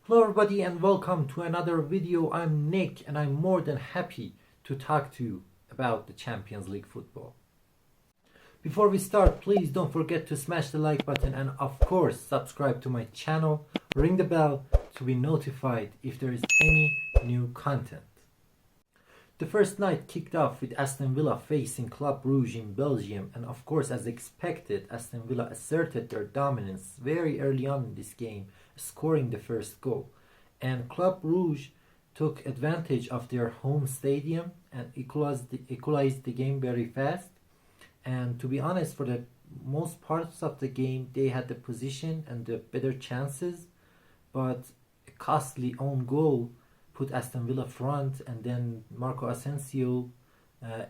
Hello everybody and welcome to another video. I'm Nick and I'm more than happy to talk to you about the Champions League football. Before we start, please don't forget to smash the like button and of course subscribe to my channel, ring the bell to be notified if there is any new content. The first night kicked off with Aston Villa facing Club Brugge in Belgium, and of course, as expected, Aston Villa asserted their dominance very early on in this game, scoring the first goal. And Club Brugge took advantage of their home stadium and equalized the game very fast. And to be honest, for the most parts of the game, they had the position and the better chances, but a costly own goal put Aston Villa front, and then Marco Asensio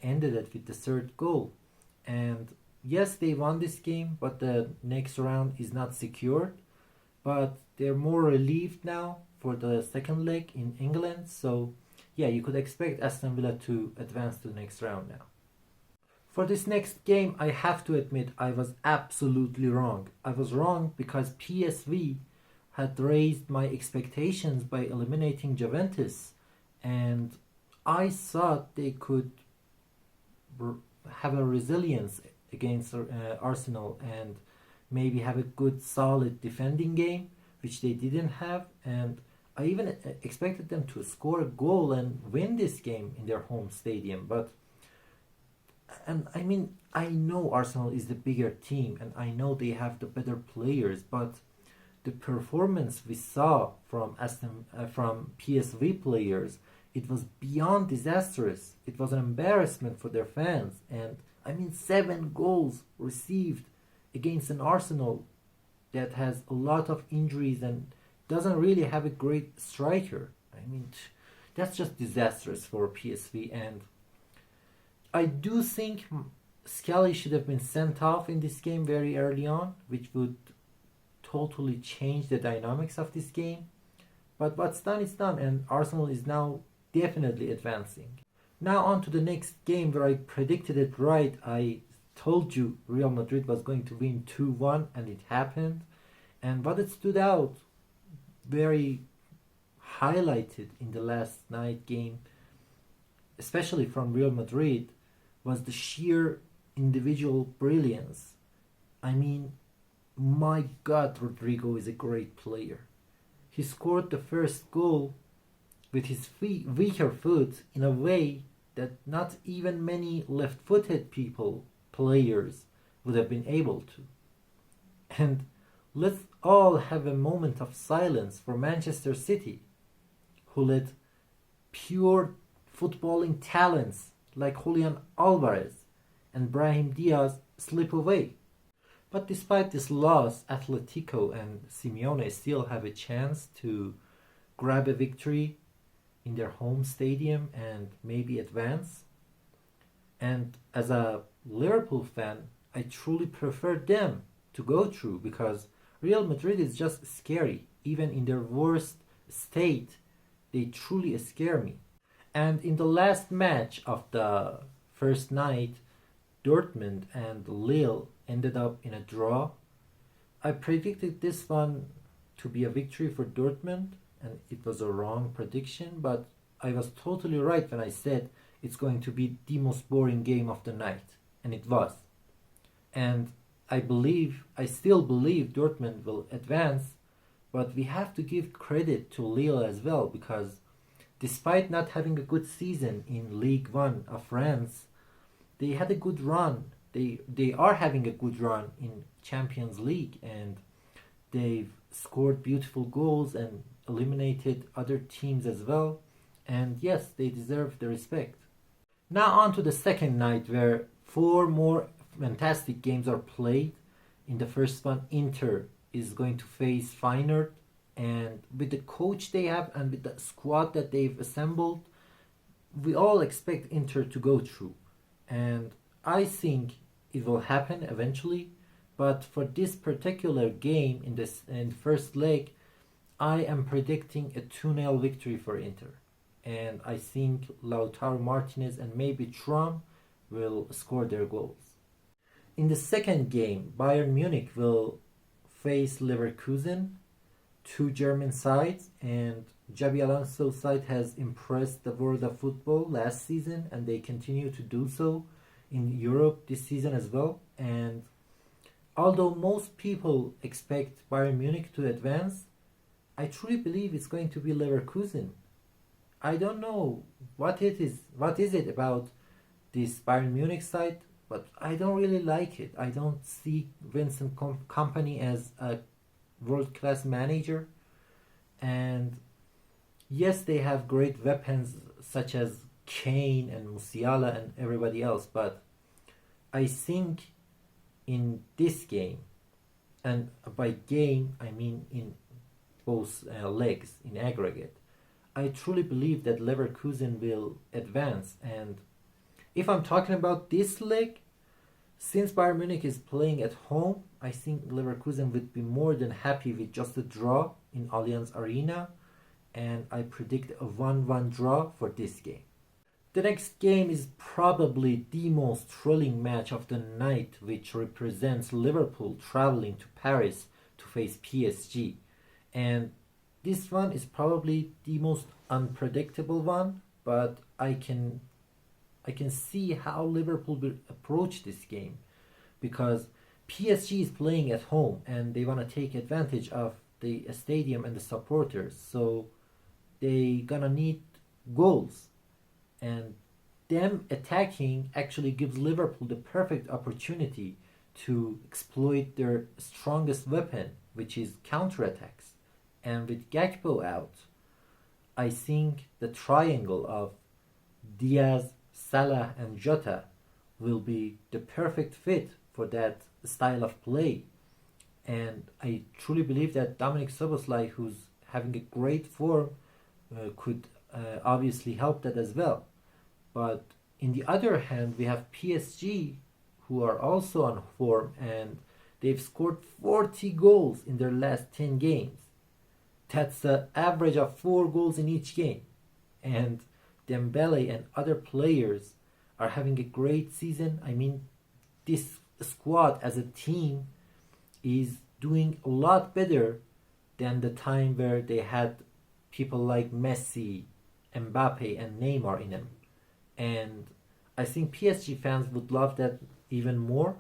ended it with the third goal. And yes, they won this game, but the next round is not secured. But they're more relieved now for the second leg in England. So yeah, you could expect Aston Villa to advance to the next round now. For this next game, I have to admit I was absolutely wrong. I was wrong because PSV had raised my expectations by eliminating Juventus, and I thought they could have a resilience against Arsenal and maybe have a good solid defending game, which they didn't have. And I even expected them to score a goal and win this game in their home stadium. And I mean, I know Arsenal is the bigger team and I know they have the better players, but the performance we saw from from PSV players, it was beyond disastrous. It was an embarrassment for their fans. And I mean, 7 goals received against an Arsenal that has a lot of injuries and doesn't really have a great striker. I mean, that's just disastrous for PSV. And I do think Skelly should have been sent off in this game very early on, which would totally change the dynamics of this game. But what's done is done, and Arsenal is now definitely advancing. Now on to the next game where I predicted it right. I told you Real Madrid was going to win 2-1 and it happened. And what it stood out very highlighted in the last night game, especially from Real Madrid, was the sheer individual brilliance. I mean, my God, Rodrigo is a great player. He scored the first goal with his weaker foot in a way that not even many left-footed players would have been able to. And let's all have a moment of silence for Manchester City, who let pure footballing talents like Julian Alvarez and Brahim Diaz slip away. But despite this loss, Atletico and Simeone still have a chance to grab a victory in their home stadium and maybe advance. And as a Liverpool fan, I truly prefer them to go through because Real Madrid is just scary. Even in their worst state, they truly scare me. And in the last match of the first night, Dortmund and Lille ended up in a draw. I predicted this one to be a victory for Dortmund, and it was a wrong prediction, but I was totally right when I said it's going to be the most boring game of the night, and it was. And I still believe Dortmund will advance, but we have to give credit to Lille as well, because despite not having a good season in Ligue 1 of France, they had a good run. They are having a good run in Champions League, and they've scored beautiful goals and eliminated other teams as well. And yes, they deserve the respect. Now on to the second night where 4 more fantastic games are played. In the first one, Inter is going to face Feyenoord, and with the coach they have and with the squad that they've assembled, we all expect Inter to go through. And I think it will happen eventually, but for this particular game in the first leg, I am predicting a 2-0 victory for Inter. And I think Lautaro Martinez and maybe Thuram will score their goals. In the second game, Bayern Munich will face Leverkusen, two German sides, and Xabi Alonso's side has impressed the world of football last season, and they continue to do so in Europe this season as well. And although most people expect Bayern Munich to advance, I truly believe it's going to be Leverkusen. I don't know what it is. What is it about this Bayern Munich side? But I don't really like it. I don't see Vincent Kompany as a world class manager. And yes, they have great weapons such as Kane and Musiala and everybody else. But I think in this game, and by game I mean in both legs in aggregate, I truly believe that Leverkusen will advance. And if I'm talking about this leg, since Bayern Munich is playing at home, I think Leverkusen would be more than happy with just a draw in Allianz Arena, and I predict a 1-1 draw for this game. The next game is probably the most thrilling match of the night, which represents Liverpool traveling to Paris to face PSG. And this one is probably the most unpredictable one, but I can see how Liverpool will approach this game, because PSG is playing at home and they want to take advantage of the stadium and the supporters, so they gonna need goals, and them attacking actually gives Liverpool the perfect opportunity to exploit their strongest weapon, which is counterattacks. And with Gakpo out, I think the triangle of Diaz, Salah and Jota will be the perfect fit for that style of play. And I truly believe that Dominik Szoboszlai, who's having a great form, could obviously help that as well. But in the other hand, we have PSG, who are also on form, and they've scored 40 goals in their last 10 games. That's an average of 4 goals in each game. And Dembele and other players are having a great season. I mean, this squad as a team is doing a lot better than the time where they had people like Messi, Mbappe and Neymar in them. And I think PSG fans would love that even more,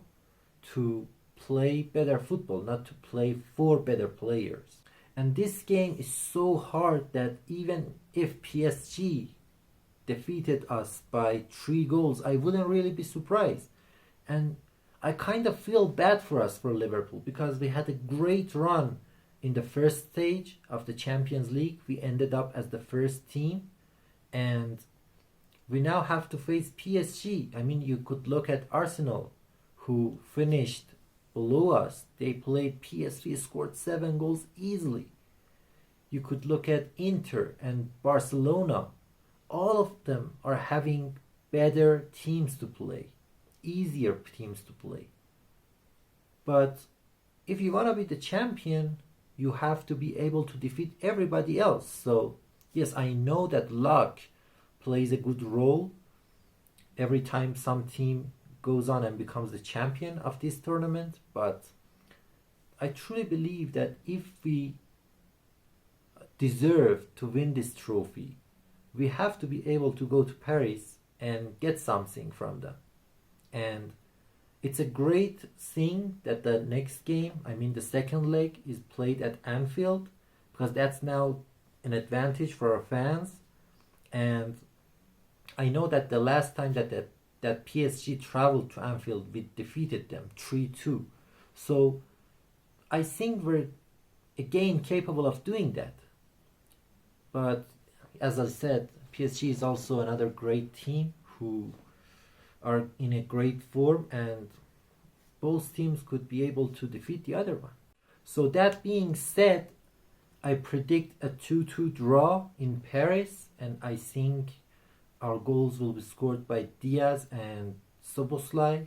to play better football, not to play for better players. And this game is so hard that even if PSG defeated us by 3 goals, I wouldn't really be surprised. And I kind of feel bad for us, for Liverpool, because we had a great run in the first stage of the Champions League. We ended up as the first team, and we now have to face PSG. I mean, you could look at Arsenal, who finished below us. They played PSG, scored 7 goals easily. You could look at Inter and Barcelona. All of them are having better teams to play, easier teams to play. But if you want to be the champion, you have to be able to defeat everybody else. So, yes, I know that luck plays a good role every time some team goes on and becomes the champion of this tournament, but I truly believe that if we deserve to win this trophy, we have to be able to go to Paris and get something from them. And it's a great thing that the next game, I mean the second leg, is played at Anfield, because that's now an advantage for our fans. And I know that the last time that PSG traveled to Anfield, we defeated them 3-2. So I think we're again capable of doing that. But as I said, PSG is also another great team who are in a great form, and both teams could be able to defeat the other one. So that being said, I predict a 2-2 draw in Paris, and I think our goals will be scored by Diaz and Szoboszlai,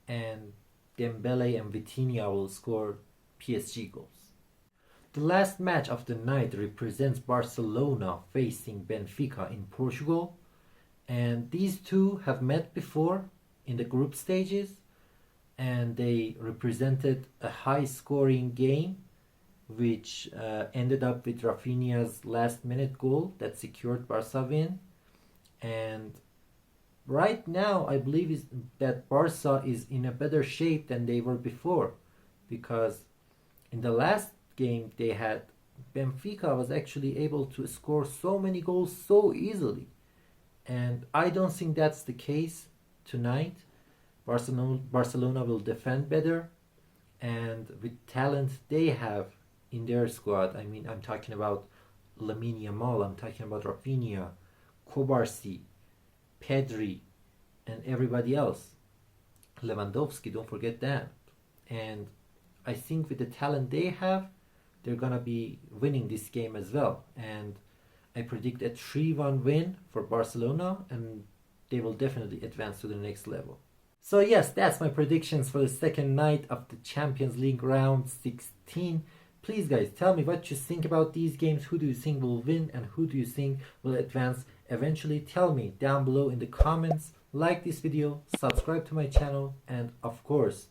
and Dembele and Vitinha will score PSG goals. The last match of the night represents Barcelona facing Benfica in Portugal, and these two have met before in the group stages, and they represented a high scoring game, which ended up with Rafinha's last minute goal that secured Barca win. And right now, I believe that Barca is in a better shape than they were before, because in the last game they had, Benfica was actually able to score so many goals so easily. And I don't think that's the case tonight. Barcelona will defend better, and with talent they have in their squad. I mean, I'm talking about Lamine Yamal, I'm talking about Rafinha, Kobarsi, Pedri, and everybody else. Lewandowski, don't forget that. And I think with the talent they have, they're gonna be winning this game as well. And I predict a 3-1 win for Barcelona, and they will definitely advance to the next level. So yes, that's my predictions for the second night of the Champions League round 16. Please guys, tell me what you think about these games. Who do you think will win and who do you think will advance eventually? Tell me down below in the comments. Like this video, subscribe to my channel, and of course,